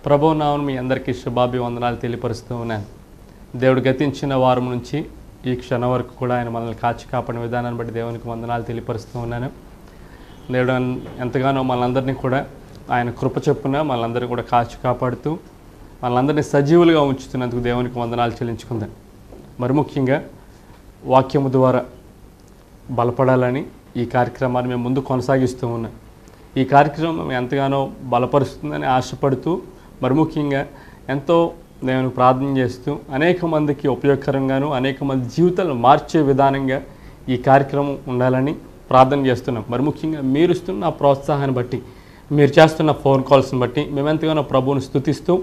ప్రభువు నామమున మీ అందరికీ శుభాభివందనాలు తెలియపరుస్తూ ఉన్నాను. దేవుడు గతించిన వారం నుంచి ఈ క్షణం వరకు కూడా ఆయన మనల్ని కాచి కాపాడిన విధానాన్ని బట్టి దేవునికి వందనాలు తెలియపరుస్తూ ఉన్నాను. దేవుడు ఎంతగానో మనందరినీ కూడా ఆయన కృప చొప్పున మనందరినీ కూడా కాచి కాపాడుతూ మనందరినీ సజీవులుగా ఉంచుతున్నందుకు దేవునికి వందనాలు చెల్లించుకుందాం. మరి ముఖ్యంగా వాక్యము ద్వారా బలపడాలని ఈ కార్యక్రమాన్ని మేము ముందు కొనసాగిస్తూ ఉన్నాం. ఈ కార్యక్రమం ఎంతగానో బలపరుస్తుందని ఆశపడుతూ మరి ముఖ్యంగా ఎంతో నేను ప్రార్థన చేస్తూ అనేక మందికి ఉపయోగకరంగాను అనేక మంది జీవితాలను మార్చే విధానంగా ఈ కార్యక్రమం ఉండాలని ప్రార్థన చేస్తున్నాం. మరి ముఖ్యంగా మీరు ఇస్తున్న ప్రోత్సాహాన్ని బట్టి, మీరు చేస్తున్న ఫోన్ కాల్స్ని బట్టి మేము ఎంతగానో ప్రభువుని స్తుతిస్తూ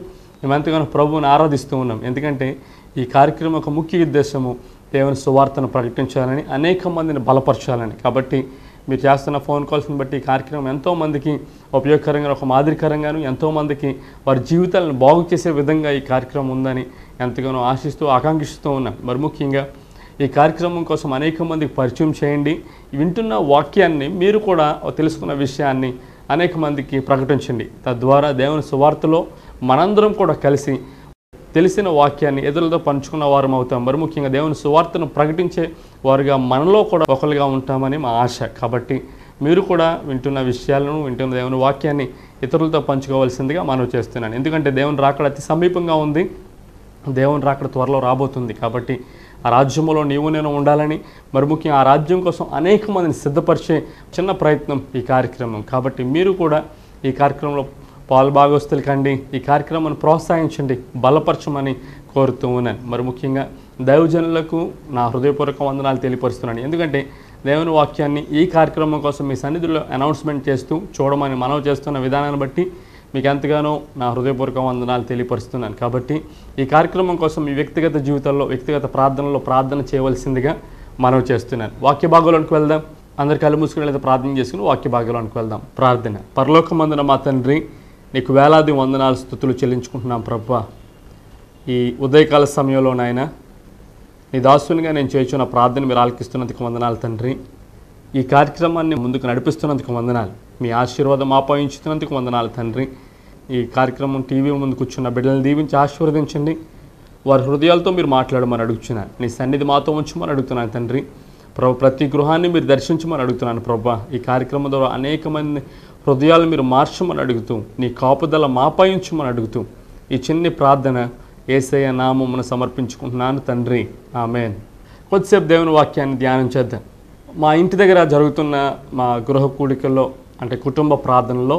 మేము ఎంతగానో ప్రభువుని ఆరాధిస్తూ ఉన్నాం. ఎందుకంటే ఈ కార్యక్రమం ఒక ముఖ్య ఉద్దేశము దేవుని సువార్తను ప్రకటించాలని, అనేక మందిని బలపరచాలని. కాబట్టి మీరు చేస్తున్న ఫోన్ కాల్స్ని బట్టి ఈ కార్యక్రమం ఎంతోమందికి ఉపయోగకరంగా, ఒక మాదిరికరంగాను ఎంతోమందికి వారి జీవితాలను బాగు చేసే విధంగా ఈ కార్యక్రమం ఉందని ఎంతగానో ఆశిస్తూ ఆకాంక్షిస్తూ ఉన్నాం. మరి ముఖ్యంగా ఈ కార్యక్రమం కోసం అనేక మందికి పరిచయం చేయండి. వింటున్న వాక్యాన్ని మీరు కూడా తెలుసుకున్న విషయాన్ని అనేక మందికి ప్రకటించండి. తద్వారా దేవుని సువార్తలో మనందరం కూడా కలిసి తెలిసిన వాక్యాన్ని ఎదురులతో పంచుకున్న వారం అవుతాం. మరి ముఖ్యంగా దేవుని సువార్తను ప్రకటించే వారుగా మనలో కూడా ఒకరుగా ఉంటామని మా ఆశ. కాబట్టి మీరు కూడా వింటున్న విషయాలను, వింటున్న దేవుని వాక్యాన్ని ఇతరులతో పంచుకోవాల్సిందిగా మనవి చేస్తున్నాను. ఎందుకంటే దేవుని రాకడ అతి సమీపంగా ఉంది. దేవుని రాకడ త్వరలో రాబోతుంది. కాబట్టి ఆ రాజ్యంలో నీవు నేను ఉండాలని, మరి ముఖ్యంగా ఆ రాజ్యం కోసం అనేక మందిని సిద్ధపరిచే చిన్న ప్రయత్నం ఈ కార్యక్రమం. కాబట్టి మీరు కూడా ఈ కార్యక్రమంలో పాలుభాగస్తులు కండి, ఈ కార్యక్రమాన్ని ప్రోత్సహించండి, బలపరచమని కోరుతూ ఉన్నాను. మరి ముఖ్యంగా దైవజనులకు నా హృదయపూర్వక వందనాలు తెలియపరుస్తున్నాను. ఎందుకంటే దేవుని వాక్యాన్ని ఈ కార్యక్రమం కోసం మీ సన్నిధిలో అనౌన్స్మెంట్ చేస్తూ చూడమని మనవి చేస్తున్న విధానాన్ని బట్టి మీకు ఎంతగానో నా హృదయపూర్వక వందనాలు తెలియపరుస్తున్నాను. కాబట్టి ఈ కార్యక్రమం కోసం మీ వ్యక్తిగత జీవితాల్లో, వ్యక్తిగత ప్రార్థనలో ప్రార్థన చేయవలసిందిగా మనవి చేస్తున్నాను. వాక్య భాగంలోనికి వెళ్దాం. అందరి కళ్ళు మూసుకుని లేదా ప్రార్థన చేసుకుని వాక్య భాగంలోనికి వెళ్దాం. ప్రార్థన. పరలోకమందున మా తండ్రి, నీకు వేలాది వందనాలు స్తుతులు చెల్లించుకుంటున్నాం ప్రభువా. ఈ ఉదయకాల సమయంలో నాయన నీ దాసునిగా నేను చేస్తున్న ప్రార్థన మీరు ఆలకిస్తున్నందుకు వందనాలు తండ్రి. ఈ కార్యక్రమాన్ని ముందుకు నడిపిస్తున్నందుకు వందనాలు. మీ ఆశీర్వాదం ఆపాదించుతున్నందుకు వందనాలు తండ్రి. ఈ కార్యక్రమం టీవీ ముందు కూర్చున్న బిడ్డలను దీవించి ఆశీర్వదించండి. వారి హృదయాలతో మీరు మాట్లాడమని అడుగుతున్నాను. నీ సన్నిధి మాతో ఉంచమని అడుగుతున్నాను తండ్రి. ప్రభు, ప్రతి గృహాన్ని మీరు దర్శించమని అడుగుతున్నాను ప్రభా. ఈ కార్యక్రమం ద్వారా అనేక మంది హృదయాలు మీరు మార్చమని అడుగుతూ, నీ కాపుదల మాపాయించమని అడుగుతూ ఈ చిన్ని ప్రార్థన యేసయ్య నామమున సమర్పించుకుంటున్నాను తండ్రి. ఆమేన్. కొద్దిసేపు దేవుని వాక్యాన్ని ధ్యానం చేద్దాం. మా ఇంటి దగ్గర జరుగుతున్న మా గృహ కూడికల్లో, అంటే కుటుంబ ప్రార్థనలో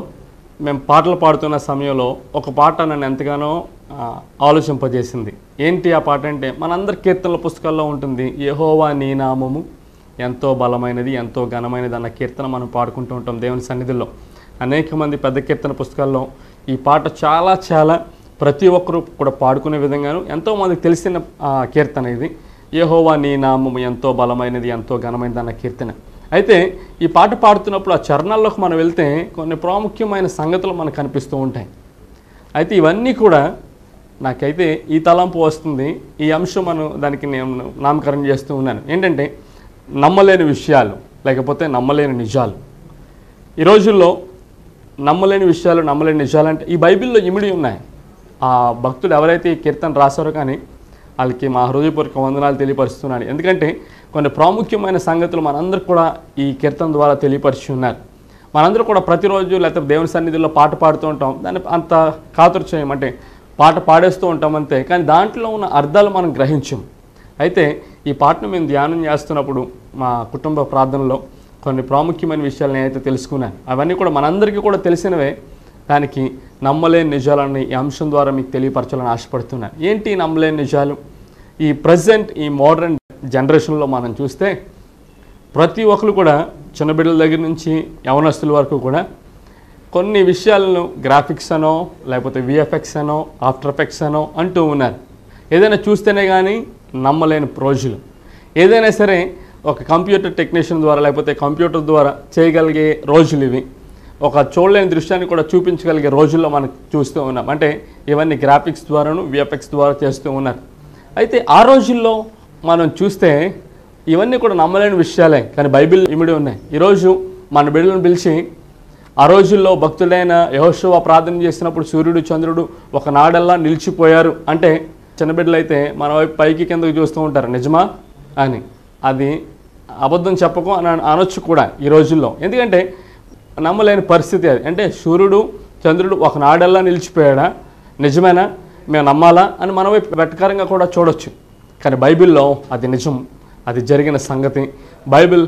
మేము పాటలు పాడుతున్న సమయంలో ఒక పాట నన్ను ఎంతగానో ఆలోచింపజేసింది. ఏంటి ఆ పాట అంటే, మనందరి కీర్తనల పుస్తకాల్లో ఉంటుంది, యెహోవా నీ నామము ఎంతో బలమైనది, ఎంతో ఘనమైనది అన్న కీర్తన మనం పాడుకుంటూ ఉంటాం దేవుని సన్నిధిలో. అనేక మంది పెద్ద కీర్తన పుస్తకాల్లో ఈ పాట చాలా ప్రతి ఒక్కరూ కూడా పాడుకునే విధంగాను ఎంతోమందికి తెలిసిన కీర్తన ఇది. యెహోవా నీ నామము ఎంతో బలమైనది, ఎంతో ఘనమైనది అన్న కీర్తన. అయితే ఈ పాట పాడుతున్నప్పుడు ఆ చరణాల్లోకి మనం వెళ్తే కొన్ని ప్రాముఖ్యమైన సంగతులు మనకు కనిపిస్తూ ఉంటాయి. అయితే ఇవన్నీ కూడా నాకైతే ఈ తలంపు వస్తుంది. ఈ అంశం దానికి నేను నామకరణం చేస్తూ ఉన్నాను. ఏంటంటే నమ్మలేని విషయాలు, లేకపోతే నమ్మలేని నిజాలు. ఈ రోజుల్లో నమ్మలేని విషయాలు, నమ్మలేని నిజాలు అంటే ఈ బైబిల్లో ఇమిడి ఉన్నాయి. ఆ భక్తుడు ఎవరైతే ఈ కీర్తన రాశారో కానీ వాళ్ళకి మా హృదయపూర్వక వందనాలు తెలియపరుస్తున్నాను. ఎందుకంటే కొన్ని ప్రాముఖ్యమైన సంగతులు మనందరూ కూడా ఈ కీర్తన ద్వారా తెలియపరిచి ఉన్నారు. మనందరూ కూడా ప్రతిరోజు లేకపోతే దేవుని సన్నిధిలో పాట పాడుతూ ఉంటాం. దాన్ని అంత కాతురు చేయమంటే పాట పాడేస్తూ ఉంటాం అంతే, కానీ దాంట్లో ఉన్న అర్థాలు మనం గ్రహించం. అయితే ఈ పాటను మేము ధ్యానం చేస్తున్నప్పుడు మా కుటుంబ ప్రార్థనలో కొన్ని ప్రాముఖ్యమైన విషయాలు నేనైతే తెలుసుకున్నాను. అవన్నీ కూడా మనందరికీ కూడా తెలిసినవే. దానికి నమ్మలేని నిజాలని ఈ అంశం ద్వారా మీకు తెలియపరచాలని ఆశపడుతున్నాను. ఏంటి నమ్మలేని నిజాలు? ఈ ప్రజెంట్, ఈ మోడర్న్ జనరేషన్లో మనం చూస్తే ప్రతి ఒక్కరు కూడా చిన్న బిడ్డల దగ్గర నుంచి యవనస్తుల వరకు కూడా కొన్ని విషయాలను గ్రాఫిక్స్ అనో, లేకపోతే విఎఫ్ఎక్స్ అనో, ఆఫ్టర్ ఎఫెక్ట్స్ అనో అంటూ ఉన్నారు. ఏదైనా చూస్తేనే కానీ నమ్మలేని రోజులు. ఏదైనా సరే ఒక కంప్యూటర్ టెక్నీషియన్ ద్వారా, లేకపోతే కంప్యూటర్ ద్వారా చేయగలిగే రోజులు ఇవి. ఒక చూడలేని దృశ్యాన్ని కూడా చూపించగలిగే రోజుల్లో మనం చూస్తూ ఉన్నాం. అంటే ఇవన్నీ గ్రాఫిక్స్ ద్వారాను, విఎఫ్ఎక్స్ ద్వారా చేస్తూ ఉన్నారు. అయితే ఆ రోజుల్లో మనం చూస్తే ఇవన్నీ కూడా నమ్మలేని విషయాలే, కానీ బైబిల్ ఇమిడి ఉన్నాయి. ఈరోజు మన బిడ్డలను పిలిచి ఆ రోజుల్లో భక్తుడైన యెహోషువ ప్రార్థన చేసినప్పుడు సూర్యుడు చంద్రుడు ఒక నాడల్లా నిలిచిపోయారు అంటే చిన్నబిడ్డలు అయితే మన వైపు పైకి కిందకు చూస్తూ ఉంటారు, నిజమా అని. అది అబద్ధం చెప్పకు అని అనొచ్చు కూడా ఈ రోజుల్లో, ఎందుకంటే నమ్మలేని పరిస్థితి అది. అంటే సూర్యుడు చంద్రుడు ఒక నాడల్లా నిలిచిపోయాడా, నిజమేనా, మేము నమ్మాలా అని మన వైపు వెటకారంగా కూడా చూడొచ్చు. కానీ బైబిల్లో అది నిజం, అది జరిగిన సంగతి. బైబిల్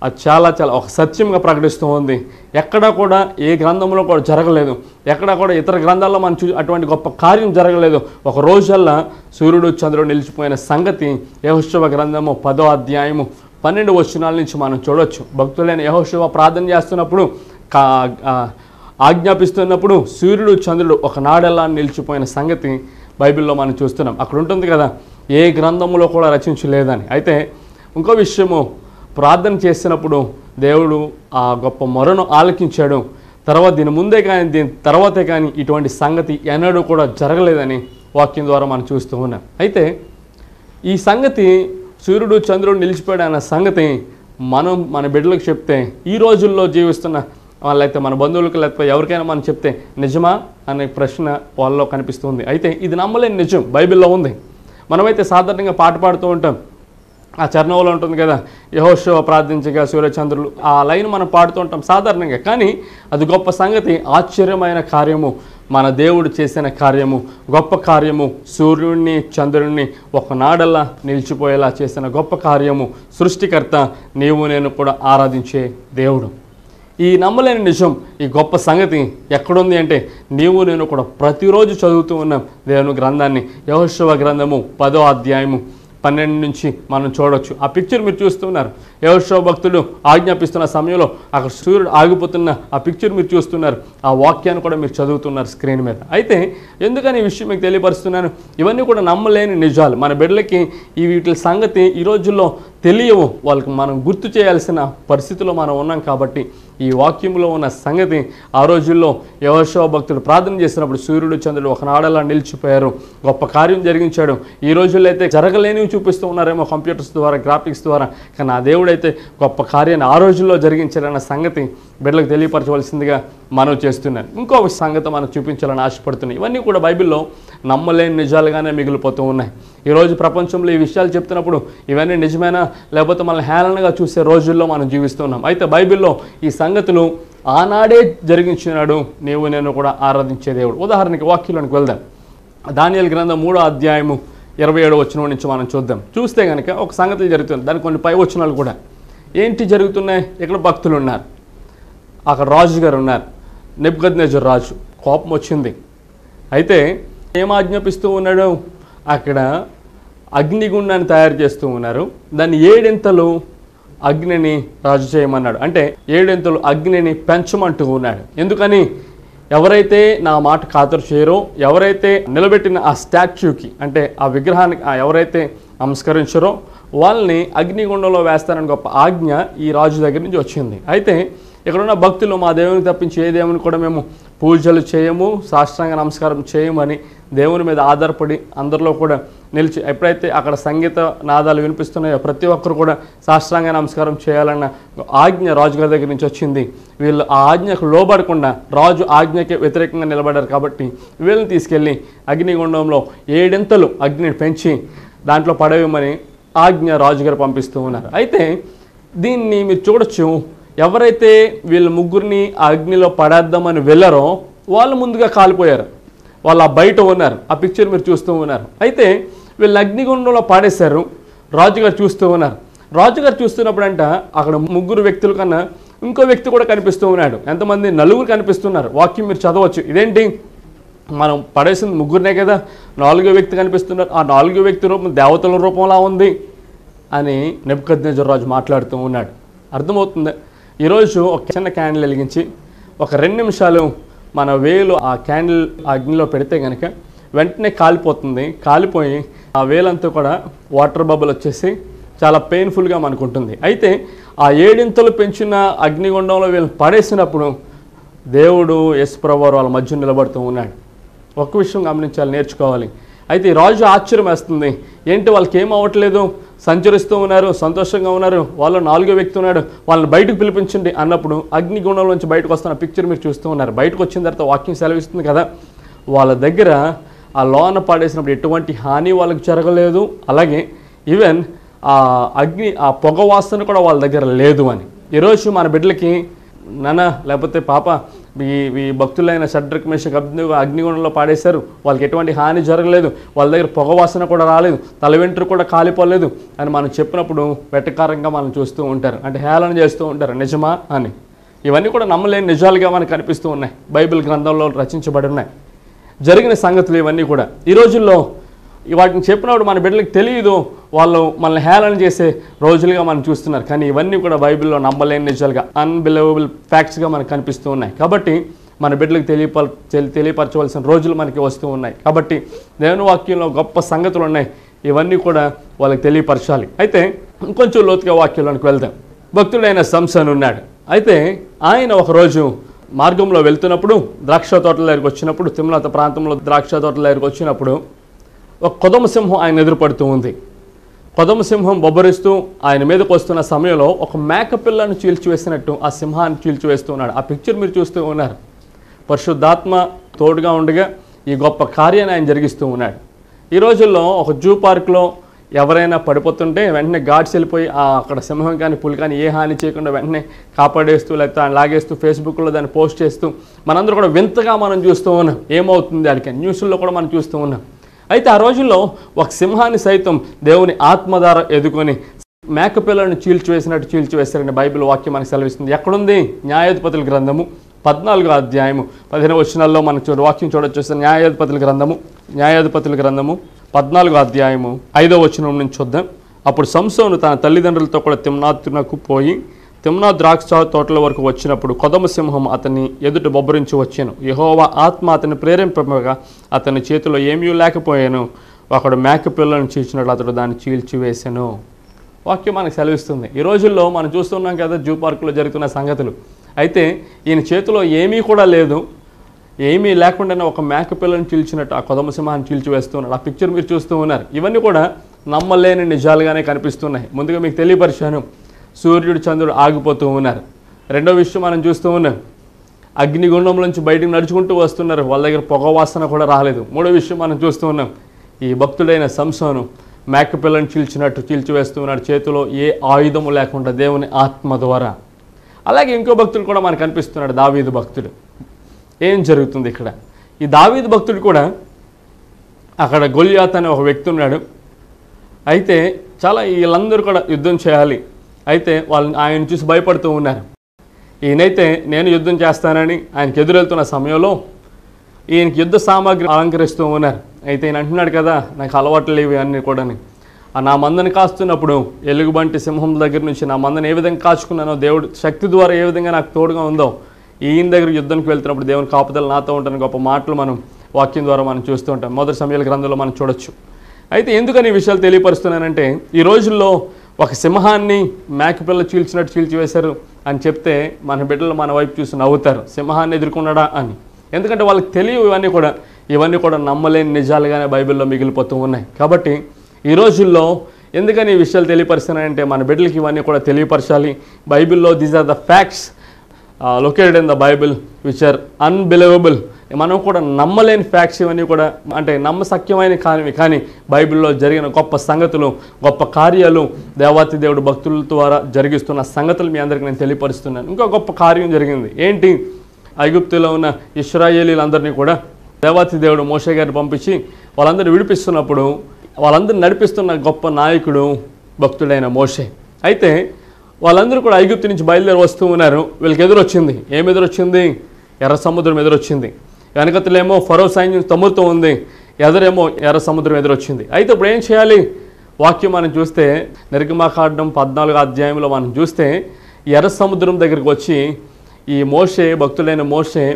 అది చాలా చాలా ఒక సత్యంగా ప్రకటిస్తూ ఉంది. ఎక్కడా కూడా ఏ గ్రంథంలో కూడా జరగలేదు, ఎక్కడా కూడా ఇతర గ్రంథాల్లో మనం అటువంటి గొప్ప కార్యం జరగలేదు. ఒక రోజల్లా సూర్యుడు చంద్రుడు నిలిచిపోయిన సంగతి యెహోషువ గ్రంథము 10వ అధ్యాయము 12 వచనాల నుంచి మనం చూడవచ్చు. భక్తులైన యెహోషువ ప్రార్థన చేస్తున్నప్పుడు ఆజ్ఞాపిస్తున్నప్పుడు సూర్యుడు చంద్రుడు ఒక నాడెల్లా నిలిచిపోయిన సంగతి బైబిల్లో మనం చూస్తున్నాం. అక్కడ ఉంటుంది కదా, ఏ గ్రంథంలో కూడా రచించలేదని. అయితే ఇంకో విషయము, ప్రార్థన చేసినప్పుడు దేవుడు ఆ గొప్ప మొరను ఆలకించాడు. తర్వాత దీని ముందే కానీ దీని తర్వాతే కానీ ఇటువంటి సంగతి ఎన్నడూ కూడా జరగలేదని వాక్యం ద్వారా మనం చూస్తూ ఉన్నాం. అయితే ఈ సంగతి సూర్యుడు చంద్రుడు నిలిచిపోయాడు అన్న సంగతి మనం మన బిడ్డలకు చెప్తే, ఈ రోజుల్లో జీవిస్తున్న వాళ్ళైతే మన బంధువులకు లేకపోతే ఎవరికైనా మనం చెప్తే నిజమా అనే ప్రశ్న వాళ్ళలో కనిపిస్తుంది. అయితే ఇది నమ్మలేని నిజం, బైబిల్లో ఉంది. మనమైతే సాధారణంగా పాట పాడుతూ ఉంటాం, ఆ చరణంలో ఉంటుంది కదా, యెహోషువ ప్రార్థించగా సూర్యచంద్రులు, ఆ లైన్ మనం పాడుతూ ఉంటాం సాధారణంగా. కానీ అది గొప్ప సంగతి, ఆశ్చర్యమైన కార్యము, మన దేవుడు చేసిన కార్యము, గొప్ప కార్యము. సూర్యుడిని చంద్రుడిని ఒక నాడల్లా నిలిచిపోయేలా చేసిన గొప్ప కార్యము. సృష్టికర్త నీవు నేను కూడా ఆరాధించే దేవుడు. ఈ నమ్మలేని నిజం, ఈ గొప్ప సంగతి ఎక్కడుంది అంటే నీవు నేను కూడా ప్రతిరోజు చదువుతూ ఉన్నాం దేవుని గ్రంథాన్ని. యెహోషువ గ్రంథము 10వ అధ్యాయము 12 నుంచి మనం చూడవచ్చు. ఆ పిక్చర్ మీరు చూస్తున్నారు. యెహోషువ భక్తుడు ఆజ్ఞాపిస్తున్న సమయంలో అక్కడ సూర్యుడు ఆగిపోతున్న ఆ పిక్చర్ మీరు చూస్తున్నారు. ఆ వాక్యాన్ని కూడా మీరు చదువుతున్నారు స్క్రీన్ మీద. అయితే ఎందుకని ఈ విషయం మీకు తెలియపరుస్తున్నాను, ఇవన్నీ కూడా నమ్మలేని నిజాలు. మన బిడ్డలకి ఈ వీటి సంగతి ఈ రోజుల్లో తెలియవు, వాళ్ళకి మనం గుర్తు చేయాల్సిన పరిస్థితిలో మనం ఉన్నాం. కాబట్టి ఈ వాక్యంలో ఉన్న సంగతి ఆ రోజుల్లో యెహోషువ భక్తుడు ప్రార్థన చేసినప్పుడు సూర్యుడు చంద్రుడు ఒక నాడలా నిలిచిపోయారు, గొప్ప కార్యం జరిగించాడు. ఈ రోజుల్లో అయితే జరగలేనివి చూపిస్తూ ఉన్నారేమో కంప్యూటర్స్ ద్వారా, గ్రాఫిక్స్ ద్వారా, కానీ ఆ దేవుడైతే గొప్ప కార్యాన్ని ఆ రోజుల్లో జరిగించాడన్న సంగతి బిడ్డలకు తెలియపరచవలసిందిగా మనం చేస్తున్నాను. ఇంకొక సంగతి మనం చూపించాలని ఆశపడుతున్నాయి. ఇవన్నీ కూడా బైబిల్లో నమ్మలేని నిజాలుగానే మిగిలిపోతూ ఉన్నాయి. ఈరోజు ప్రపంచంలో ఈ విషయాలు చెప్తున్నప్పుడు ఇవన్నీ నిజమేనా లేకపోతే మనల్ని హేళనగా చూసే రోజుల్లో మనం జీవిస్తున్నాం. అయితే బైబిల్లో ఈ సంగతులు ఆనాడే జరిగించినాడు నీవు నేను కూడా ఆరాధించే దేవుడు. ఉదాహరణకి వాక్యంలోనికి వెళ్దాం. దానియేలు గ్రంథం 3వ అధ్యాయము 27వ వచనం నుంచి మనం చూద్దాం. చూస్తే కనుక ఒక సంగతి జరుగుతుంది, దానికి కొన్ని పై వచనాలు కూడా. ఏంటి జరుగుతున్నాయి? ఇక్కడ భక్తులు ఉన్నారు, అక్కడ రాజుగారు ఉన్నారు, నెబుకద్నెజర్ రాజు. కోపం వచ్చింది. అయితే ఏం ఆజ్ఞాపిస్తూ ఉన్నాడు? అక్కడ అగ్నిగుండాన్ని తయారు చేస్తూ ఉన్నారు. దాన్ని 7 అగ్నిని రాజు చేయమన్నాడు. అంటే 7 అగ్నిని పెంచమంటూ ఉన్నాడు. ఎందుకని? ఎవరైతే నా మాట ఖాతరు చేయరో, ఎవరైతే నిలబెట్టిన ఆ స్టాచ్యూకి అంటే ఆ విగ్రహానికి ఎవరైతే నమస్కరించరో వాళ్ళని అగ్నిగుండంలో వేస్తారని గొప్ప ఆజ్ఞ ఈ రాజు దగ్గర నుంచి వచ్చింది. అయితే ఇక్కడున్న భక్తులు మా దేవునికి తప్పించి ఏ దేవుని కూడా మేము పూజలు చేయము, సాష్టాంగ నమస్కారం చేయమని దేవుని మీద ఆధారపడి అందరిలో కూడా నిలిచి, ఎప్పుడైతే అక్కడ సంగీత నాదాలు వినిపిస్తున్నాయో ప్రతి ఒక్కరు కూడా సాష్టాంగ నమస్కారం చేయాలన్న ఆజ్ఞ రాజుగారి దగ్గర నుంచి వచ్చింది. వీళ్ళు ఆ ఆజ్ఞకు లోబడకుండా రాజు ఆజ్ఞకి వ్యతిరేకంగా నిలబడ్డారు. కాబట్టి వీళ్ళని తీసుకెళ్ళి అగ్నిగుండంలో 7 అగ్నిని పెంచి దాంట్లో పడవేయమని ఆజ్ఞ రాజుగారు పంపిస్తూ ఉన్నారు. అయితే దీన్ని మీరు చూడొచ్చు, ఎవరైతే వీళ్ళ ముగ్గురిని ఆ అగ్నిలో పడేద్దామని వెళ్ళారో వాళ్ళు ముందుగా కాలిపోయారు. వాళ్ళు ఆ బయట ఉన్నారు. ఆ పిక్చర్ మీరు చూస్తూ ఉన్నారు. అయితే వీళ్ళు అగ్నిగుండంలో పాడేశారు. రాజుగారు చూస్తూ ఉన్నారు. రాజుగారు చూస్తున్నప్పుడు అంట అక్కడ 3 వ్యక్తుల కన్నా ఇంకో వ్యక్తి కూడా కనిపిస్తూ ఉన్నాడు. ఎంతమంది? 4 కనిపిస్తున్నారు. వాక్యం మీరు చదవచ్చు. ఇదేంటి, మనం పడేసింది 3 కదా, 4వ వ్యక్తి కనిపిస్తున్నారు. ఆ 4వ వ్యక్తి రూపం దేవతల రూపంలా ఉంది అని నెబుకద్నెజర్ రాజు మాట్లాడుతూ ఉన్నాడు. అర్థమవుతుంది? ఈరోజు ఒక చిన్న క్యాండిల్ వెలిగించి ఒక 2 నిమిషాలు మన వేలు ఆ క్యాండిల్ అగ్నిలో పెడితే కనుక వెంటనే కాలిపోతుంది. కాలిపోయి ఆ వేలంతా కూడా వాటర్ బబుల్ వచ్చేసి చాలా పెయిన్ఫుల్గా మనకు ఉంటుంది. అయితే ఆ 7 పెంచిన అగ్నిగుండంలో వీళ్ళని పడేసినప్పుడు దేవుడు యేసుప్రభువు వాళ్ళ మధ్య నిలబడుతూ ఉన్నాడు. ఒక్క విషయం గమనించాలి, నేర్చుకోవాలి. అయితే ఈ రాజు ఆశ్చర్యం వేస్తుంది. ఏంటి వాళ్ళకి ఏం అవ్వట్లేదు? సంచరిస్తూ ఉన్నారు, సంతోషంగా ఉన్నారు, వాళ్ళు 4వ వ్యక్తి ఉన్నాడు, వాళ్ళని బయటకు పిలిపించండి అన్నప్పుడు అగ్నిగుండంలోంచి బయటకు వస్తున్న పిక్చర్ మీరు చూస్తూ ఉన్నారు. బయటకు వచ్చిన తర్వాత వాక్యం సెలవిస్తుంది కదా, వాళ్ళ దగ్గర ఆ లోన పాడేసినప్పుడు ఎటువంటి హాని వాళ్ళకి జరగలేదు, అలాగే ఈవెన్ ఆ పొగ వాసన కూడా వాళ్ళ దగ్గర లేదు అని. ఈరోజు మన బిడ్డలకి నాన్న లేకపోతే పాప ఈ భక్తులైన షడ్రక్ మేషక్ అగ్నిగుండంలో పాడేశారు, వాళ్ళకి ఎటువంటి హాని జరగలేదు, వాళ్ళ దగ్గర పొగ వాసన కూడా రాలేదు, తల వెంట్రు కూడా కాలిపోలేదు అని మనం చెప్పినప్పుడు వెటకారంగా మనం చూస్తూ ఉంటారు, అంటే హేళన చేస్తూ ఉంటారు. నిజమా అని? ఇవన్నీ కూడా నమ్మలేని నిజాలుగా మనకు కనిపిస్తూ ఉన్నాయి, బైబిల్ గ్రంథంలో రచించబడి ఉన్నాయి, జరిగిన సంగతులు ఇవన్నీ కూడా. ఈ రోజుల్లో వాటిని చెప్పినప్పుడు మన బిడ్డలకు తెలియదు, వాళ్ళు మనల్ని హేళన చేసే రోజులుగా మనం చూస్తున్నారు. కానీ ఇవన్నీ కూడా బైబిల్లో నమ్మలేని నిజాలుగా, అన్బిలీవబుల్ ఫ్యాక్ట్స్గా మనకు కనిపిస్తూ ఉన్నాయి. కాబట్టి మన బిడ్డలకు తెలియపరచవలసిన రోజులు మనకి వస్తూ ఉన్నాయి. కాబట్టి దేవుని వాక్యంలో గొప్ప సంగతులు ఉన్నాయి, ఇవన్నీ కూడా వాళ్ళకి తెలియపరచాలి. అయితే ఇంకొంచెం లోతుగా వాక్యంలోనికి వెళ్దాం. భక్తుడైన సంసోను ఉన్నాడు. అయితే ఆయన ఒకరోజు మార్గంలో వెళ్తున్నప్పుడు ద్రాక్ష తోటల దగ్గరికి వచ్చినప్పుడు, తిమ్నాత ప్రాంతంలో ద్రాక్ష తోటల దగ్గరికి వచ్చినప్పుడు ఒక కొదమ సింహం ఆయన ఎదురుపడుతూ ఉంది. కొదమ సింహం బొబ్బరిస్తూ ఆయన మీదకి వస్తున్న సమయంలో ఒక మేక పిల్లను చీల్చివేసినట్టు ఆ సింహాన్ని చీల్చివేస్తూ ఉన్నాడు. ఆ పిక్చర్ మీరు చూస్తూ ఉన్నారు. పరిశుద్ధాత్మ తోడుగా ఉండగా ఈ గొప్ప కార్యాన్ని ఆయన జరిగిస్తూ ఉన్నాడు. ఈ రోజుల్లో ఒక జూ పార్క్లో ఎవరైనా పడిపోతుంటే వెంటనే గాడ్స్ వెళ్ళిపోయి అక్కడ సింహం కానీ పులి కానీ ఏ హాని చేయకుండా వెంటనే కాపాడేస్తూ లేకపోతే ఆయన లాగేస్తూ ఫేస్బుక్లో దాన్ని పోస్ట్ చేస్తూ మనందరూ కూడా వింతగా మనం చూస్తూ ఉన్నాం, ఏమవుతుంది దానికి న్యూస్లో కూడా మనం చూస్తూ ఉన్నాం. అయితే ఆ రోజుల్లో ఒక సింహాన్ని సైతం దేవుని ఆత్మ ద్వారా ఎదుకొని మేకపిల్లను చీల్చివేసినట్టు చీల్చివేస్తారని బైబిల్ వాక్యం మనకు సెలవిస్తుంది. ఎక్కడుంది? న్యాయాధిపతుల గ్రంథము 14వ అధ్యాయము 15వ వచనాల్లో మనకు వాక్యం చూడొచ్చు. న్యాయాధిపతుల గ్రంథము 14వ అధ్యాయము 5వ వచనం నుంచి చూద్దాం. అప్పుడు సంసోను తన తల్లిదండ్రులతో కూడా తిమ్నాతునకు పోయి తిమ్నాత్ ద్రాక్ష తోటల వరకు వచ్చినప్పుడు కొదమ సింహం అతన్ని ఎదుట బొబ్బరించి వచ్చాను. యెహోవా ఆత్మ అతన్ని ప్రేరేపింపగా అతని చేతిలో ఏమీ లేకపోయాను. ఒకడు మేక పిల్లను చీల్చినట్లు అతడు దాన్ని చీల్చివేశాను. వాక్యం మనకు సెలవిస్తుంది. ఈ రోజుల్లో మనం చూస్తున్నాం కదా జూ పార్కులో జరుగుతున్న సంగతులు. అయితే ఈయన చేతిలో ఏమీ కూడా లేదు, ఏమీ లేకుండానే ఒక మేక పిల్లను చీల్చినట్టు ఆ కొదమ సింహాన్ని చీల్చివేస్తున్నాడు. ఆ పిక్చర్ మీరు చూస్తూ ఉన్నారు. ఇవన్నీ కూడా నమ్మలేని నిజాలుగానే కనిపిస్తున్నాయి. ముందుగా మీకు తెలియపరిచాను, సూర్యుడు చంద్రుడు ఆగిపోతూ ఉన్నారు. రెండో విషయం మనం చూస్తూ ఉన్నాం, అగ్నిగుండంలోంచి బయటికి నడుచుకుంటూ వస్తున్నారు, వాళ్ళ దగ్గర పొగ వాసన కూడా రాలేదు. మూడో విషయం మనం చూస్తూ ఉన్నాం, ఈ భక్తుడైన సంసోను మేకపిల్లను చీల్చినట్టు చీల్చివేస్తూ ఉన్నాడు, చేతిలో ఏ ఆయుధము లేకుండా దేవుని ఆత్మ ద్వారా. అలాగే ఇంకో భక్తుడు కూడా మనకు కనిపిస్తున్నాడు, దావీదు భక్తుడు. ఏం జరుగుతుంది ఇక్కడ? ఈ దావీదు భక్తుడు కూడా అక్కడ గొల్యాత్ అనే ఒక వ్యక్తి ఉన్నాడు. అయితే వీళ్ళందరూ కూడా యుద్ధం చేయాలి. అయితే ఆయన చూసి భయపడుతూ ఉన్నారు. ఈయనైతే నేను యుద్ధం చేస్తానని ఆయనకి ఎదురెళ్తున్న సమయంలో ఈయనకి యుద్ధ సామాగ్రి అలంకరిస్తూ ఉన్నారు. అయితే ఈయన అంటున్నాడు కదా, నాకు అలవాట్లు లేవి అన్నీ కూడా. నా మందని కాస్తున్నప్పుడు ఎలుగుబంటి సింహం దగ్గర నుంచి నా మందని ఏ విధంగా కాచుకున్నానో, దేవుడు శక్తి ద్వారా ఏ విధంగా నాకు తోడుగా ఉందో, ఈయన దగ్గర యుద్ధానికి వెళ్తున్నప్పుడు దేవుని కాపుదల నాతో ఉంటాను గొప్ప మాటలు మనం వాక్యం ద్వారా మనం చూస్తూ ఉంటాం. మొదటి సమయాల గ్రంథంలో మనం చూడొచ్చు. అయితే ఎందుకని ఈ విషయాలు తెలియపరుస్తున్నానంటే, ఈ రోజుల్లో ఒక సింహాన్ని మేకపిల్ల చీల్చినట్టు చీల్చివేశారు అని చెప్తే మన బిడ్డలు మన వైపు చూసి నవ్వుతారు, సింహాన్ని ఎదుర్కొన్నాడా అని. ఎందుకంటే వాళ్ళకి తెలియవు ఇవన్నీ కూడా నమ్మలేని నిజాలుగానే బైబిల్లో మిగిలిపోతూ ఉన్నాయి. కాబట్టి ఈ రోజుల్లో ఎందుకని ఈ విషయాలు తెలియపరుస్తున్నానంటే, మన బిడ్డలకి ఇవన్నీ కూడా తెలియపరచాలి. బైబిల్లో these are the facts located in the Bible which are unbelievable. మనం కూడా నమ్మలేని ఫ్యాక్ట్స్ ఇవన్నీ కూడా, అంటే నమ్మశక్యమైన కానివి, కానీ బైబిల్లో జరిగిన గొప్ప సంగతులు, గొప్ప కార్యాలు, దేవాతి దేవుడు భక్తుల ద్వారా జరిగిస్తున్న సంగతులు మీ అందరికీ నేను తెలియపరుస్తున్నాను. ఇంకో గొప్ప కార్యం జరిగింది. ఏంటి? ఐగుప్తులో ఉన్న ఇశ్రాయేలీలందరినీ కూడా దేవాతి దేవుడు మోషే గారిని పంపించి వాళ్ళందరూ విడిపిస్తున్నప్పుడు వాళ్ళందరూ నడిపిస్తున్న గొప్ప నాయకుడు భక్తుడైన మోషే. అయితే వాళ్ళందరూ కూడా ఐగుప్తు నుంచి బయలుదేరి వస్తూ ఉన్నారు. వీళ్ళకి ఎదురొచ్చింది. ఏమి ఎదురొచ్చింది? ఎర్ర సముద్రం ఎదురొచ్చింది. వెనకతలేమో ఫరో సైన్యం తమ్ముతో ఉంది, ఎదురేమో ఎర్ర సముద్రం ఎదురొచ్చింది. అయితే ఇప్పుడు ఏం చేయాలి? వాక్యం మనం చూస్తే నిర్గమాకాండం 14వ అధ్యాయంలో మనం చూస్తే ఎర్ర సముద్రం దగ్గరికి వచ్చి ఈ మోషే, భక్తుడైన మోషే,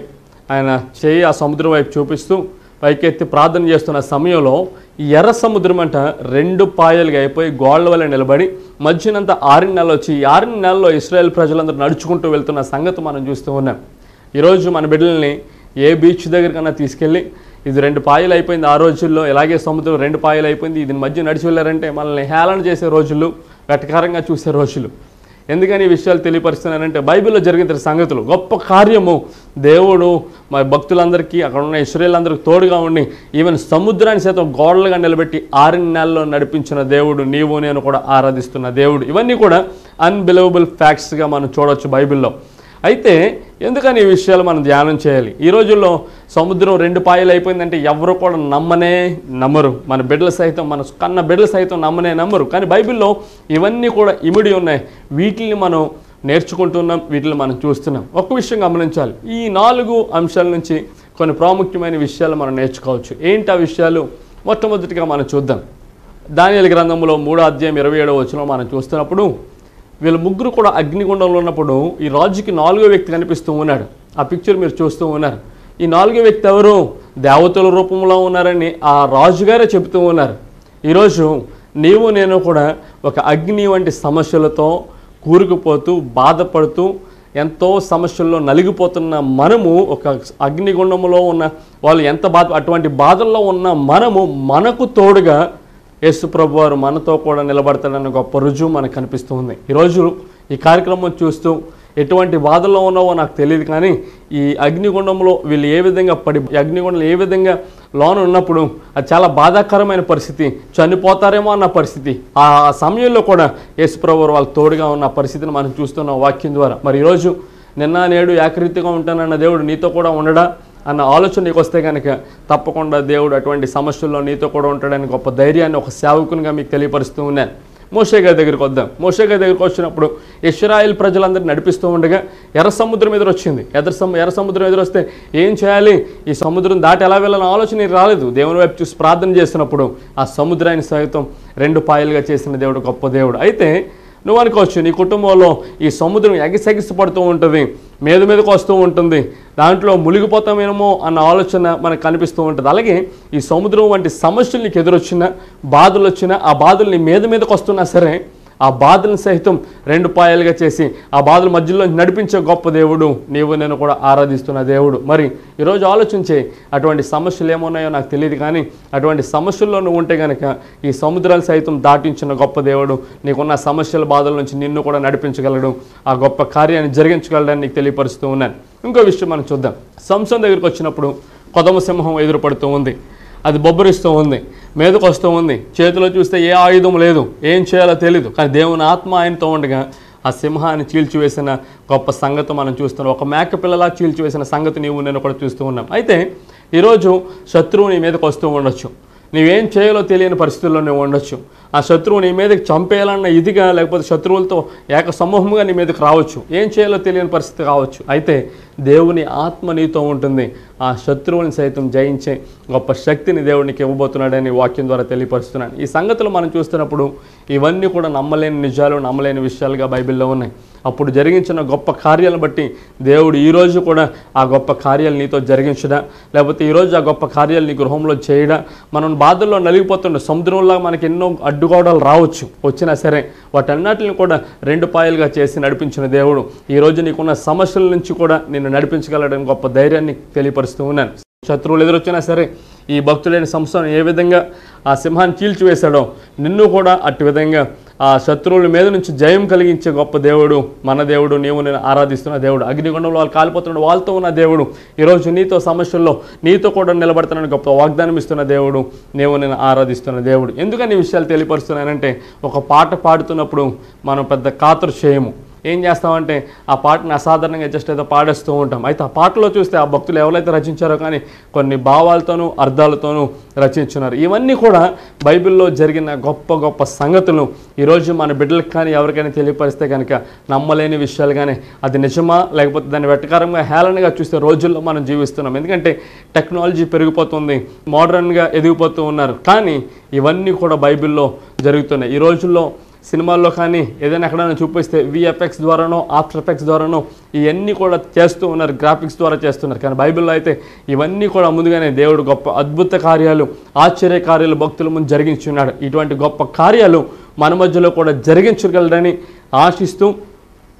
ఆయన చేయి ఆ సముద్రం వైపు చూపిస్తూ పైకెత్తి ప్రార్థన చేస్తున్న సమయంలో ఈ ఎర్ర సముద్రం అంట 2 పాయలుగా అయిపోయి గోళ్ల వల్ల నిలబడి మధ్యనంత 6 నెలలు వచ్చి ఈ 6 నెలల్లో ఇశ్రాయేల్ ప్రజలందరూ నడుచుకుంటూ వెళ్తున్న సంగతి మనం చూస్తూ ఉన్నాం. ఈరోజు మన బిడ్డల్ని ఏ బీచ్ దగ్గరికన్నా తీసుకెళ్ళి ఇది 2 పాయలు అయిపోయింది ఆ రోజుల్లో, ఇలాగే సముద్రం 2 పాయలు అయిపోయింది, ఇది మధ్య నడిచి వెళ్ళారంటే మనల్ని హేళన చేసే రోజులు, వెటకారంగా చూసే రోజులు. ఎందుకని ఈ విషయాలు తెలియపరుస్తున్నానంటే బైబిల్లో జరిగిన సంగతులు, గొప్ప కార్యము. దేవుడు మా భక్తులందరికీ, అక్కడ ఉన్న ఇశ్రాయేలులందరికీ తోడుగా ఉండి ఈవెన్ సముద్రాన్ని సైతం గోడలుగా నిలబెట్టి 6 నెలల్లో నడిపించిన దేవుడు, నీవు నేను కూడా ఆరాధిస్తున్న దేవుడు. ఇవన్నీ కూడా అన్బిలీవబుల్ ఫ్యాక్ట్స్గా మనం చూడవచ్చు బైబిల్లో. అయితే ఎందుకని ఈ విషయాలు మనం ధ్యానం చేయాలి? ఈ రోజుల్లో సముద్రం 2 పాయలు అయిపోయిందంటే ఎవరు కూడా నమ్మరు. మన బిడ్డలు సైతం, మన కన్న బిడ్డలు సైతం నమ్మరు. కానీ బైబిల్లో ఇవన్నీ కూడా ఇమిడి ఉన్నాయి. వీటిని మనం నేర్చుకుంటున్నాం, వీటిని మనం చూస్తున్నాం. ఒక విషయం గమనించాలి, ఈ 4 అంశాల నుంచి కొన్ని ప్రాముఖ్యమైన విషయాలు మనం నేర్చుకోవచ్చు. ఏంటి ఆ విషయాలు? మొట్టమొదటిగా మనం చూద్దాం. దానియేలు గ్రంథంలో 3వ అధ్యాయం 27వ వచనం మనం చూస్తున్నప్పుడు, వీళ్ళు ముగ్గురు కూడా అగ్నిగుండంలో ఉన్నప్పుడు ఈ రాజుకి 4వ వ్యక్తి కనిపిస్తూ ఉన్నాడు. ఆ పిక్చర్ మీరు చూస్తూ ఉన్నారు. ఈ 4వ వ్యక్తి ఎవరు? దేవతల రూపంలో ఉన్నారని ఆ రాజుగారే చెబుతూ ఉన్నారు. ఈరోజు నీవు నేను కూడా ఒక అగ్ని వంటి సమస్యలతో కూరుకుపోతూ, బాధపడుతూ, ఎంతో సమస్యల్లో నలిగిపోతున్న మనము, ఒక అగ్నిగుండంలో ఉన్న వాళ్ళు ఎంత అటువంటి బాధల్లో ఉన్న మనము, మనకు తోడుగా యేసు ప్రభు వారు మనతో కూడా నిలబడతాడన్న గొప్ప రుజువు మనకు కనిపిస్తూ ఉంది. ఈరోజు ఈ కార్యక్రమం చూస్తూ ఎటువంటి బాధల్లో ఉన్నావో నాకు తెలియదు, కానీ ఈ అగ్నిగుండంలో వీళ్ళు ఏ విధంగా అగ్నిగుండంలో ఏ విధంగా లోన ఉన్నప్పుడు అది చాలా బాధాకరమైన పరిస్థితి, చనిపోతారేమో అన్న పరిస్థితి. ఆ సమయంలో కూడా యేసు ప్రభు వారు వాళ్ళ తోడుగా ఉన్న పరిస్థితిని మనం చూస్తున్నాం వాక్యం ద్వారా. మరి ఈరోజు నిన్న నేడు ఏకరీతిగా ఉంటానన్న దేవుడు నీతో కూడా ఉండడా అన్న ఆలోచన నీకు వస్తే కనుక తప్పకుండా దేవుడు అటువంటి సమస్యల్లో నీతో కూడా ఉంటాడని గొప్ప ధైర్యాన్ని ఒక సేవకునిగా మీకు తెలియపరుస్తూ ఉన్నాను. మోషే గారి దగ్గరికి వద్దాం. మోషే గారి దగ్గరికి వచ్చినప్పుడు ఇశ్రాయేలు ప్రజలందరినీ నడిపిస్తూ ఉండగా ఎర్ర సముద్రం ఎదురొచ్చింది. ఎర్ర సముద్రం ఎదురొస్తే ఏం చేయాలి, ఈ సముద్రం దాటి ఎలా వెళ్ళాలని ఆలోచన రాలేదు. దేవుని వైపు చూసి ప్రార్థన చేసినప్పుడు ఆ సముద్రాన్ని సైతం 2 పాయలుగా చేసిన దేవుడు గొప్ప దేవుడు. అయితే నువ్వు అనుకోవచ్చు, నీ కుటుంబంలో ఈ సముద్రం ఎగిసెగిసిపడుతూ ఉంటుంది, మీదకు వస్తూ ఉంటుంది, దాంట్లో మునిగిపోతామేమో అన్న ఆలోచన మనకు కనిపిస్తూ ఉంటుంది. అలాగే ఈ సముద్రం వంటి సమస్యలు నీకు ఎదురొచ్చినా, బాధలు వచ్చినా, ఆ బాధలు నీ మీదకు వస్తున్నా సరే, ఆ బాధలను సైతం 2 పాయలుగా చేసి ఆ బాధల మధ్యలో నడిపించే గొప్ప దేవుడు, నీవు నేను కూడా ఆరాధిస్తున్న దేవుడు. మరి ఈరోజు ఆలోచించే అటువంటి సమస్యలు ఏమున్నాయో నాకు తెలియదు, కానీ అటువంటి సమస్యల్లో నువ్వు ఉంటే కనుక ఈ సముద్రాలు సైతం దాటించిన గొప్ప దేవుడు నీకున్న సమస్యల బాధల నుంచి నిన్ను కూడా నడిపించగలడు, ఆ గొప్ప కార్యాన్ని జరిగించగలడని నీకు తెలియపరుస్తూ ఉన్నాను. ఇంకో విషయం మనం చూద్దాం. సంసోను దగ్గరికి వచ్చినప్పుడు కొదమ సింహం ఎదురుపడుతూ ఉంది, అది బొబ్బరిస్తూ ఉంది, మీదకు వస్తూ ఉంది. చేతిలో చూస్తే ఏ ఆయుధం లేదు, ఏం చేయాలో తెలియదు. కానీ దేవుని ఆత్మ ఆయనతో ఉండగా ఆ సింహాన్ని చీల్చివేసిన గొప్ప సంగతి మనం చూస్తున్నాం. ఒక మేక పిల్లలా చీల్చివేసిన సంగతి నీవు నేను కూడా చూస్తూ ఉన్నాం. అయితే ఈరోజు శత్రువు నీ మీదకు వస్తూ ఉండొచ్చు, నీవేం చేయాలో తెలియని పరిస్థితుల్లో నువ్వు ఉండొచ్చు. ఆ శత్రువు నీ మీదకి చంపేయాలన్న ఇదిగా, లేకపోతే శత్రువులతో ఏక సమూహంగా నీ మీదకి రావచ్చు, ఏం చేయాలో తెలియని పరిస్థితి కావచ్చు. అయితే దేవుని ఆత్మ నీతో ఉంటుంది. ఆ శత్రువుని సైతం జయించే గొప్ప శక్తిని దేవునికి ఇవ్వబోతున్నాడని వాక్యం ద్వారా తెలియపరుస్తున్నాను. ఈ సంగతులు మనం చూస్తున్నప్పుడు ఇవన్నీ కూడా నమ్మలేని నిజాలు, నమ్మలేని విషయాలుగా బైబిల్లో ఉన్నాయి. అప్పుడు జరిగించిన గొప్ప కార్యాలను బట్టి దేవుడు ఈరోజు కూడా ఆ గొప్ప కార్యాలు నీతో జరిగించడా, లేకపోతే ఈరోజు ఆ గొప్ప కార్యాలు నీ గృహంలో చేయడా, మనం బాధల్లో నలిగిపోతుండే సముద్రంలో మనకి ఎన్నో అడ్డుగోడలు రావచ్చు, వచ్చినా సరే వాటన్నిటిని కూడా 2 పాయలుగా చేసి నడిపించిన దేవుడు ఈరోజు నీకున్న సమస్యల నుంచి కూడా నిన్ను నడిపించగలడని గొప్ప ధైర్యాన్ని తెలియపరుస్తూ ఉన్నాను. శత్రువులు ఎదురొచ్చినా సరే ఈ భక్తుడైన సంసోను ఏ విధంగా ఆ సింహాన్ని చీల్చివేశాడో నిన్ను కూడా అట్టి విధంగా ఆ శత్రువుల మీద నుంచి జయం కలిగించే గొప్ప దేవుడు మన దేవుడు, నీవు నేను ఆరాధిస్తున్న దేవుడు. అగ్నిగుండంలో వాళ్ళు కాలిపోతున్నాడు, వాళ్ళతో ఉన్న దేవుడు ఈరోజు నీతో సమస్యల్లో నీతో కూడా నిలబడుతున్నాను గొప్ప వాగ్దానం ఇస్తున్న దేవుడు, నీవు నేను ఆరాధిస్తున్న దేవుడు. ఎందుకని ఈ విషయాలు తెలియపరుస్తున్నానంటే, ఒక పాట పాడుతున్నప్పుడు మనం పెద్ద ఖాతరు చేయము. ఏం చేస్తామంటే ఆ పాటని అసాధారణంగా జస్ట్ ఏదో పాడేస్తూ ఉంటాం. అయితే ఆ పాటలో చూస్తే ఆ భక్తులు ఎవరైతే రచించారో కానీ కొన్ని భావాలతోనూ అర్థాలతోనూ రచించున్నారు. ఇవన్నీ కూడా బైబిల్లో జరిగిన గొప్ప గొప్ప సంగతులు ఈరోజు మన బిడ్డలకు కానీ ఎవరికైనా తెలియపరిస్తే కనుక నమ్మలేని విషయాలు, కానీ అది నిజమా లేకపోతే దాన్ని వెటకారంగా హేళనగా చూసే రోజుల్లో మనం జీవిస్తున్నాం. ఎందుకంటే టెక్నాలజీ పెరిగిపోతుంది, మోడర్న్గా ఎదిగిపోతూ ఉన్నారు, కానీ ఇవన్నీ కూడా బైబిల్లో జరుగుతున్నాయి. ఈ రోజుల్లో సినిమాల్లో కానీ ఏదైనా ఎక్కడైనా చూపిస్తే విఎఫ్ఎక్స్ ద్వారానో, ఆఫ్టర్ ఎఫెక్ట్స్ ద్వారానో ఇవన్నీ కూడా చేస్తూ ఉన్నారు, గ్రాఫిక్స్ ద్వారా చేస్తున్నారు. కానీ బైబిల్లో అయితే ఇవన్నీ కూడా ముందుగానే దేవుడు గొప్ప అద్భుత కార్యాలు, ఆశ్చర్య కార్యాలు భక్తుల ముందు జరిగించున్నాడు. ఇటువంటి గొప్ప కార్యాలు మన మధ్యలో కూడా జరిగించగలడని ఆశిస్తూ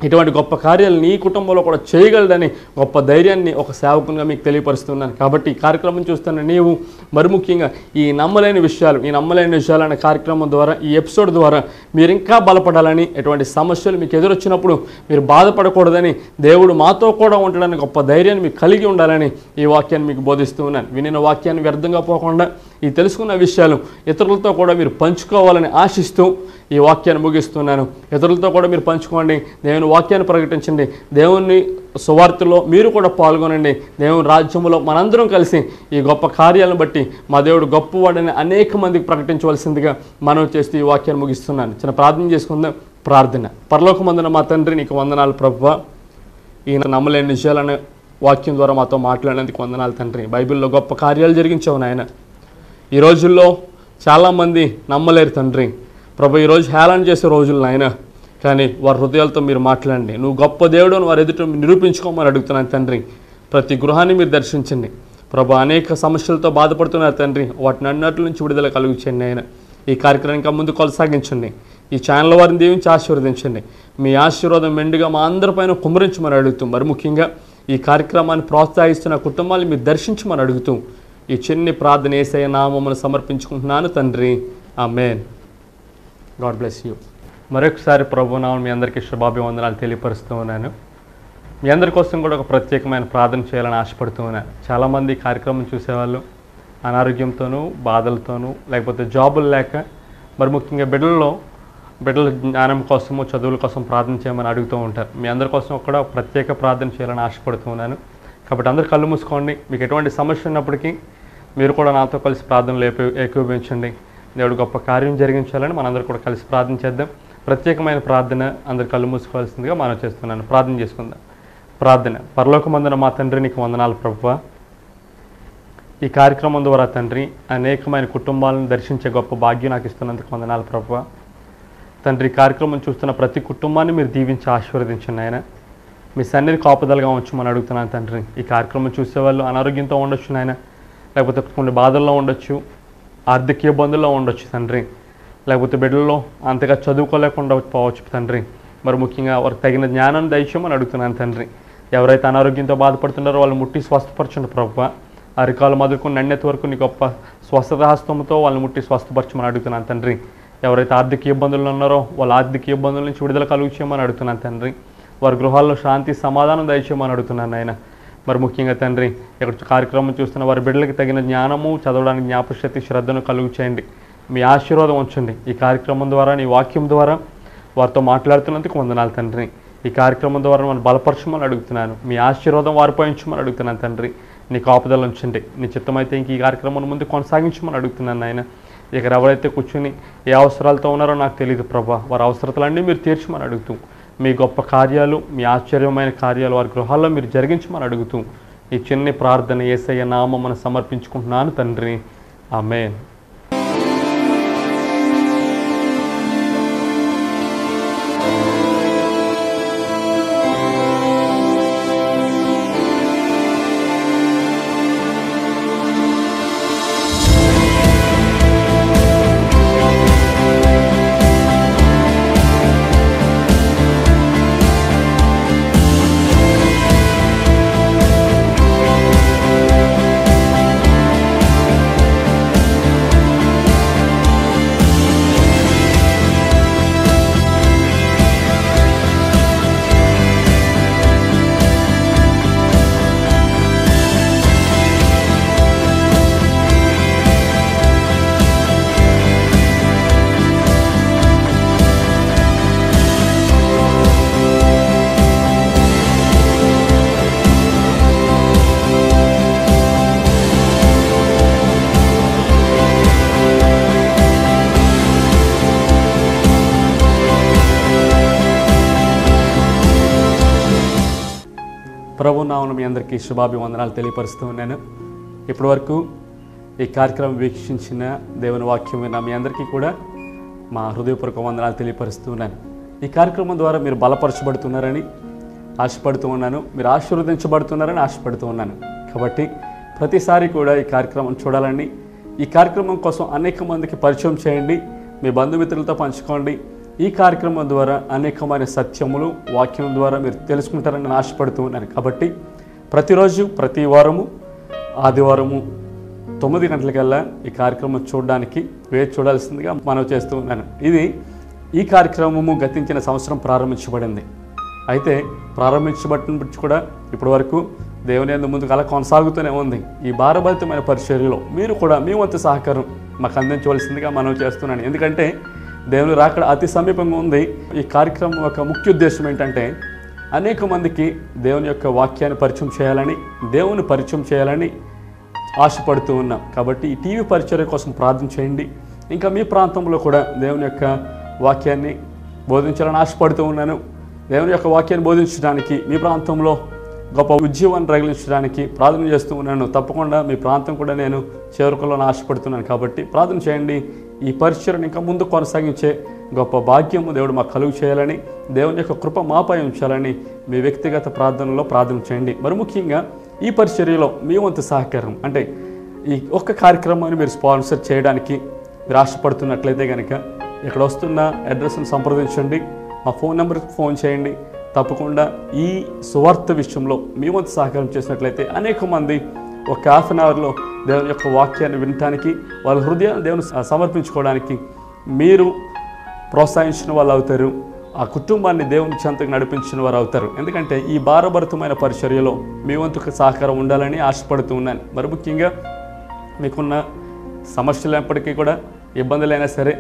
ఇటువంటి గొప్ప కార్యాలు నీ కుటుంబంలో కూడా చేయగలడని గొప్ప ధైర్యాన్ని ఒక సేవకునిగా మీకు తెలియపరుస్తున్నాను. కాబట్టి ఈ కార్యక్రమం చూస్తున్న నీవు మరి ముఖ్యంగా ఈ నమ్మలేని విషయాలు అనే కార్యక్రమం ద్వారా, ఈ ఎపిసోడ్ ద్వారా మీరు ఇంకా బలపడాలని, ఎటువంటి సమస్యలు మీకు ఎదురొచ్చినప్పుడు మీరు బాధపడకూడదని, దేవుడు మాతో కూడా ఉండడానికి గొప్ప ధైర్యాన్ని మీకు కలిగి ఉండాలని ఈ వాక్యాన్ని మీకు బోధిస్తూ ఉన్నాను. వినిన వాక్యాన్ని వ్యర్థంగా పోకుండా ఈ తెలుసుకున్న విషయాలు ఇతరులతో కూడా మీరు పంచుకోవాలని ఆశిస్తూ ఈ వాక్యాన్ని ముగిస్తున్నాను. ఇతరులతో కూడా మీరు పంచుకోండి, దేవుని వాక్యాన్ని ప్రకటించండి, దేవుని సువార్తలో మీరు కూడా పాల్గొనండి. దేవుని రాజ్యంలో మనందరం కలిసి ఈ గొప్ప కార్యాలను బట్టి మా దేవుడు గొప్పవాడని అనేక మందికి ప్రకటించవలసిందిగా మనం చేస్తూ ఈ వాక్యాన్ని ముగిస్తున్నాను. చిన్న ప్రార్థన చేసుకుందాం. ప్రార్థన. పరలోకమందున మా తండ్రి, నీకు వందనాలు ప్రభువా. ఈ నమ్మలేని విషయాలనే వాక్యం ద్వారా మాతో మాట్లాడేందుకు వందనాలు తండ్రి. బైబిల్లో గొప్ప కార్యాలు జరిగించావు నాయన. ఈ రోజుల్లో చాలామంది నమ్మలేరు తండ్రి. ప్రభు ఈరోజు హేళన చేసే రోజులు నాయన, కానీ వారి హృదయాలతో మీరు మాట్లాడండి. నువ్వు గొప్ప దేవుడు అని వారి ఎదుట నిరూపించుకోమని అడుగుతున్నాను తండ్రి. ప్రతి గృహాన్ని మీరు దర్శించండి ప్రభు. అనేక సమస్యలతో బాధపడుతున్నారు తండ్రి, వాటిని అన్నట్ల నుంచి విడుదల కలుగుచండి ఆయన. ఈ కార్యక్రమం ఇంకా ముందు కొనసాగించండి. ఈ ఛానల్ వారిని దీవించి ఆశీర్వదించండి. మీ ఆశీర్వాదం మెండుగా మా అందరిపైన కుమ్మరించమని అడుగుతూ, మరి ముఖ్యంగా ఈ కార్యక్రమాన్ని ప్రోత్సహిస్తున్న కుటుంబాన్ని మీరు దర్శించమని అడుగుతూ ఈ చిన్ని ప్రార్థన యేసయ్య నామమున సమర్పించుకుంటున్నాను తండ్రి. ఆమేన్. God bless you. మరొకసారి ప్రభునామం మీ అందరికీ శుభాభివందనాలు తెలియపరుస్తూ ఉన్నాను. మీ అందరి కోసం కూడా ఒక ప్రత్యేకమైన ప్రార్థన చేయాలని ఆశపడుతూ ఉన్నాను. చాలామంది కార్యక్రమం చూసేవాళ్ళు అనారోగ్యంతోనూ, బాధలతోనూ, లేకపోతే జాబులు లేక, మరి ముఖ్యంగా బిడ్డల జ్ఞానం కోసము, చదువుల కోసం ప్రార్థన చేయమని అడుగుతూ ఉంటారు. మీ అందరి కోసం కూడా ప్రత్యేక ప్రార్థన చేయాలని ఆశపడుతూ ఉన్నాను. కాబట్టి అందరు కళ్ళు మూసుకోండి. మీకు ఎటువంటి సమస్య ఉన్నప్పటికీ మీరు కూడా నాతో కలిసి ప్రార్థనలు ఏకీభవించండి. దేవుడు గొప్ప కార్యం జరిగించాలని మనందరూ కూడా కలిసి ప్రార్థన చేద్దాం. ప్రత్యేకమైన ప్రార్థన అందరు కళ్ళు మూసుకోవాల్సిందిగా మనం చేస్తున్నాను. ప్రార్థన చేసుకుందాం. ప్రార్థన. పరలోకమందున మా తండ్రి, నీకు వందనాలు ప్రభువా. ఈ కార్యక్రమం ద్వారా తండ్రి అనేకమైన కుటుంబాలను దర్శించే గొప్ప భాగ్యం నాకు ఇస్తున్నందుకు వందనాలు ప్రభువా. తండ్రి, కార్యక్రమం చూస్తున్న ప్రతి కుటుంబాన్ని మీరు దీవించి ఆశీర్వదించండి ఆయన. మీ సన్నిధి కాపుదలుగా ఉంచమని అడుగుతున్నాను తండ్రి. ఈ కార్యక్రమం చూసేవాళ్ళు అనారోగ్యంతో ఉండొచ్చు నాయన, లేకపోతే కొన్ని బాధల్లో ఉండొచ్చు, ఆర్థిక ఇబ్బందుల్లో ఉండొచ్చు తండ్రి, లేకపోతే బిడ్డల్లో అంతగా చదువుకోలేకుండా పోవచ్చు తండ్రి. మరి ముఖ్యంగా వారికి తగిన జ్ఞానాన్ని దయచేయమని అడుగుతున్నాను తండ్రి. ఎవరైతే అనారోగ్యంతో బాధపడుతున్నారో వాళ్ళు ముట్టి స్వస్థపరచండి ప్రభువా. అరికాలు మొదలుకొని నన్నెత్తి వరకు నీ గొప్ప స్వస్థత హస్తంతో వాళ్ళని ముట్టి స్వస్థపరచమని అడుగుతున్నాను తండ్రి. ఎవరైతే ఆర్థిక ఇబ్బందులు ఉన్నారో వాళ్ళ ఆర్థిక ఇబ్బందుల నుంచి విడుదల కలుగు చేయమని అడుగుతున్నాను తండ్రి. వారి గృహాల్లో శాంతి సమాధానం దయచేయమని అడుగుతున్నాను ఆయన. మరి ముఖ్యంగా తండ్రి, ఇక్కడ కార్యక్రమం చూస్తున్న వారి బిడ్డలకి తగిన జ్ఞానము, చదవడానికి జ్ఞాపశక్తి, శ్రద్ధను కలుగు చేయండి. మీ ఆశీర్వాదం ఉంచండి. ఈ కార్యక్రమం ద్వారా, నీ వాక్యం ద్వారా వారితో మాట్లాడుతున్నందుకు వందనాలు తండ్రి. ఈ కార్యక్రమం ద్వారా మనం బలపరచమని అడుగుతున్నాను. మీ ఆశీర్వాదం వారిపై ఉంచమని అడుగుతున్నాను తండ్రి. నీ కాపుదల ఉంచండి. నీ చిత్తమైతే ఇంక ఈ కార్యక్రమం ముందు కొనసాగించమని అడుగుతున్నాను ఆయన. ఇక్కడ ఎవరైతే కూర్చుని ఏ అవసరాలతో ఉన్నారో నాకు తెలియదు ప్రభా. వారి అవసరాలన్నీ మీరు తీర్చమని అడుగుతూ, మీ గొప్ప కార్యాలు, మీ ఆశ్చర్యమైన కార్యాలు వారి గృహాల్లో మీరు జరిగించమని అడుగుతూ ఈ చిన్ని ప్రార్థన యేసయ్య నామమున సమర్పించుకుంటున్నాను తండ్రి. ఆమేన్. ప్రభునామమున మీ అందరికీ శుభాభివందనాలు తెలియపరుస్తూ ఉన్నాను. ఇప్పటి వరకు ఈ కార్యక్రమం వీక్షించిన దేవుని వాక్యం విన్న మీ అందరికీ కూడా మా హృదయపూర్వక వందనాలు తెలియపరుస్తూ ఉన్నాను. ఈ కార్యక్రమం ద్వారా మీరు బలపరచబడుతున్నారని ఆశపడుతూ ఉన్నాను. మీరు ఆశీర్వదించబడుతున్నారని ఆశపడుతూ ఉన్నాను. కాబట్టి ప్రతిసారి కూడా ఈ కార్యక్రమం చూడాలని, ఈ కార్యక్రమం కోసం అనేక మందికి పరిచయం చేయండి. మీ బంధుమిత్రులతో పంచుకోండి. ఈ కార్యక్రమం ద్వారా అనేకమైన సత్యములు వాక్యం ద్వారా మీరు తెలుసుకుంటారని నేను ఆశపడుతూ ఉన్నాను. కాబట్టి ప్రతిరోజు ప్రతి వారము ఆదివారము 9 గంటలకల్లా ఈ కార్యక్రమం చూడడానికి వేచి చూడాల్సిందిగా మనవి చేస్తూ ఉన్నాను. ఈ కార్యక్రమము గతించిన సంవత్సరం ప్రారంభించబడింది. అయితే ప్రారంభించబడిన నుంచి కూడా ఇప్పటి వరకు దేవుని యందు ముందుకు అలా కొనసాగుతూనే ఉంది. ఈ భారభరితమైన పరిచర్యలో మీరు కూడా మీ వంతు సహకారం మాకు అందించవలసిందిగా మనవి చేస్తున్నాను. ఎందుకంటే దేవుని రాకడ అతి సమీపంగా ఉంది. ఈ కార్యక్రమం యొక్క ముఖ్య ఉద్దేశం ఏంటంటే అనేక మందికి దేవుని యొక్క వాక్యాన్ని పరిచయం చేయాలని, దేవుని పరిచయం చేయాలని ఆశపడుతూ ఉన్నాం. కాబట్టి ఈ టీవీ పరిచర్య కోసం ప్రార్థన చేయండి. ఇంకా మీ ప్రాంతంలో కూడా దేవుని యొక్క వాక్యాన్ని బోధించాలని ఆశపడుతూ ఉన్నాను. దేవుని యొక్క వాక్యాన్ని బోధించడానికి మీ ప్రాంతంలో గొప్ప ఉద్యమాన్ని రగిలించడానికి ప్రార్థన చేస్తూ ఉన్నాను. తప్పకుండా మీ ప్రాంతం కూడా నేను చేరుకోవాలని ఆశపడుతున్నాను. కాబట్టి ప్రార్థన చేయండి. ఈ పరిచర్యను ఇంకా ముందు కొనసాగించే గొప్ప భాగ్యము దేవుడు మాకు కలుగు చేయాలని, దేవుని యొక్క కృప మాపై ఉంచాలని మీ వ్యక్తిగత ప్రార్థనలో ప్రార్థన చేయండి. మరి ముఖ్యంగా ఈ పరిచర్యలో మీ వంతు సహకారం అంటే ఈ ఒక్క కార్యక్రమాన్ని మీరు స్పాన్సర్ చేయడానికి మీరు ఆశపడుతున్నట్లయితే కనుక ఇక్కడ వస్తున్న అడ్రస్ను సంప్రదించండి. మా ఫోన్ నెంబర్కి ఫోన్ చేయండి. తప్పకుండా ఈ సువార్త విషయంలో మీ వంతు సహకారం చేసినట్లయితే అనేక మంది ఒక హాఫ్ అన్ అవర్లో దేవుని యొక్క వాక్యాన్ని వినటానికి, వాళ్ళ హృదయాన్ని దేవుని సమర్పించుకోవడానికి మీరు ప్రోత్సహించిన వాళ్ళు అవుతారు. ఆ కుటుంబాన్ని దేవుని చెంతకు నడిపించిన వారు అవుతారు. ఎందుకంటే ఈ భారభరితమైన పరిచర్యలో మీ వంతుకు సహకారం ఉండాలని ఆశపడుతూ ఉన్నాను. మరి ముఖ్యంగా మీకున్న సమస్యలు ఎప్పటికీ కూడా ఇబ్బందులైనా సరే,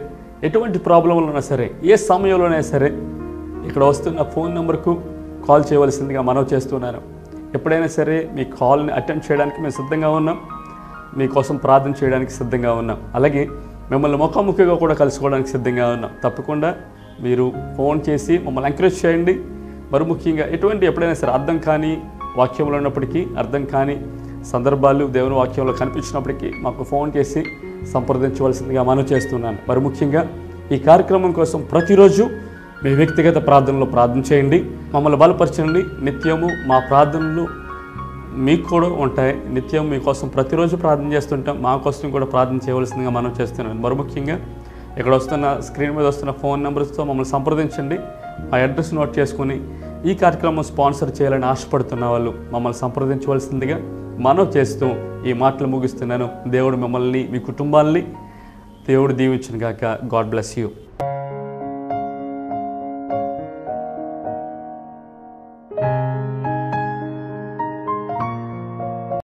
ఎటువంటి ప్రాబ్లంలు ఉన్నా సరే, ఏ సమయంలోనైనా సరే ఇక్కడ వస్తున్న ఫోన్ నెంబర్కు కాల్ చేయవలసిందిగా మనవి చేస్తున్నాను. ఎప్పుడైనా సరే మీ కాల్ని అటెండ్ చేయడానికి మేము సిద్ధంగా ఉన్నాం. మీకోసం ప్రార్థన చేయడానికి సిద్ధంగా ఉన్నాం. అలాగే మిమ్మల్ని ముఖాముఖిగా కూడా కలుసుకోవడానికి సిద్ధంగా ఉన్నాం. తప్పకుండా మీరు ఫోన్ చేసి మమ్మల్ని ఎంకరేజ్ చేయండి. మరి ముఖ్యంగా ఎప్పుడైనా సరే అర్థం కాని వాక్యంలో ఉన్నప్పటికీ, అర్థం కాని సందర్భాలు దేవుని వాక్యంలో కనిపించినప్పటికీ మాకు ఫోన్ చేసి సంప్రదించవలసిందిగా మనవి చేస్తున్నాను. మరి ముఖ్యంగా ఈ కార్యక్రమం కోసం ప్రతిరోజు మీ వ్యక్తిగత ప్రార్థనలో ప్రార్థన చేయండి. మమ్మల్ని బలపరచండి. నిత్యము మా ప్రార్థనలు మీకు కూడా ఉంటాయి. నిత్యం మీకోసం ప్రతిరోజు ప్రార్థన చేస్తుంటాం. మా కోసం కూడా ప్రార్థన చేయవలసిందిగా మనం చేస్తున్నాం. మరి ముఖ్యంగా ఇక్కడ వస్తున్న స్క్రీన్ మీద వస్తున్న ఫోన్ నెంబర్స్తో మమ్మల్ని సంప్రదించండి. ఆ అడ్రస్ నోట్ చేసుకుని ఈ కార్యక్రమం స్పాన్సర్ చేయాలని ఆశపడుతున్న వాళ్ళు మమ్మల్ని సంప్రదించవలసిందిగా మనం చేస్తూ ఈ మాటలు ముగిస్తున్నాను. దేవుడు మిమ్మల్ని, మీ కుటుంబాల్ని దేవుడు దీవించును గాక. God bless you.